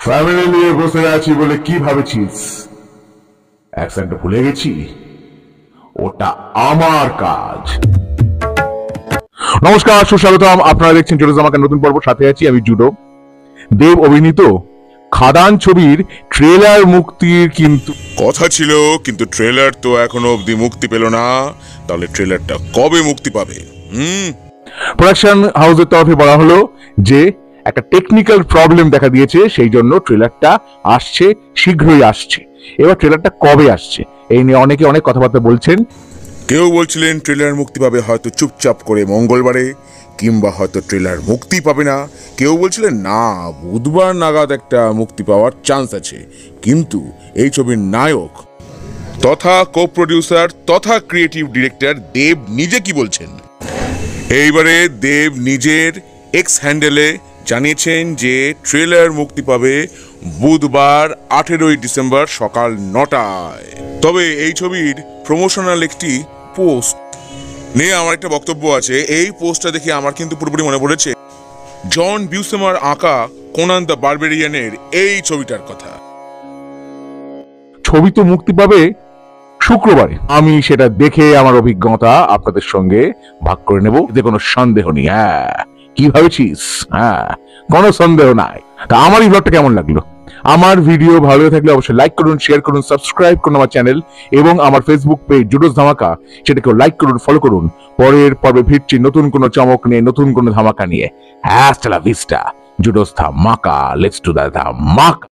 Family নিয়ে বসে আছি বলে কি ভাবেছিস? অ্যাকসেন্ট ভুলে গেছি? ওটা আমার কাজ। নমস্কার, সুস্বাগতম। আপনারা দেখছেন জুডো ধামাকার নতুন পর্ব। সাথে আছি আমি জুডো। দেব অভিনীত খাদান ছবির ট্রেলার মুক্তির কিন্তু কথা ছিল, কিন্তু ট্রেলার তো এখনো অবধি মুক্তি পেল না। তাহলে ট্রেলারটা কবে মুক্তি পাবে? প্রোডাকশন হাউসের তরফে বলা হলো যে একটা টেকনিক্যাল প্রবলেম দেখা দিয়েছে, সেই জন্য ট্রেলারটা আসছে, শীঘ্রই আসছে। এবার ট্রেলারটা কবে আসছে এই নিয়ে অনেকে অনেক কথাবার্তা বলছেন। কেউ বলছিলেন ট্রেলার মুক্তি পাবে হয়তো চুপচাপ করে মঙ্গলবারে, কিংবা হয়তো ট্রেলার মুক্তি পাবে না। কেউ বলছিলেন না, বুধবার নাগাদ একটা মুক্তি পাওয়ার চান্স আছে। কিন্তু এই ছবির নায়ক তথা কো প্রডিউসার তথা ক্রিয়েটিভ ডিরেক্টর দেব নিজে কি বলছেন? এইবারে দেব নিজের এক্স হ্যান্ডেলে জানিয়েছেন যে ট্রেলার মুক্তি পাবে বুধবার 18ই ডিসেম্বর সকাল 9টায়। তবে এই ছবির প্রমোশনাল একটি পোস্ট নিয়ে আমার একটা বক্তব্য আছে। এই পোস্টটা দেখে আমার কিন্তু পুরোপুরি মনে পড়েছে জন বিউসেমার আঁকা কোনান দ্য বারবেরিয়ানের এই ছবিটার কথা। ছবি তো মুক্তি পাবে শুক্রবারে। আমি সেটা দেখে আমার অভিজ্ঞতা আপনাদের সঙ্গে ভাগ করে নেব, এতে কোনো সন্দেহ নেই। হ্যাঁ, কি ভাবেছিস? হ্যাঁ, কোনো সন্দেহ নাই। তা আমার এই ব্লগটা কেমন লাগলো? আমার ভিডিও ভালো লেগে থাকলে অবশ্যই লাইক করুন, শেয়ার করুন, সাবস্ক্রাইব করুন আমার চ্যানেল এবং আমার ফেসবুক পেজ জুডোস ধামাকা, সেটাকেও লাইক করুন, ফলো করুন। পরের পর্বে ফিরছি নতুন কোনো চমক নিয়ে, নতুন কোনো ধামাকা নিয়ে। হ্যাঁ, ভিস্টা জুডোস ধামাকা, লেটস ডু দ্য ধামাকা।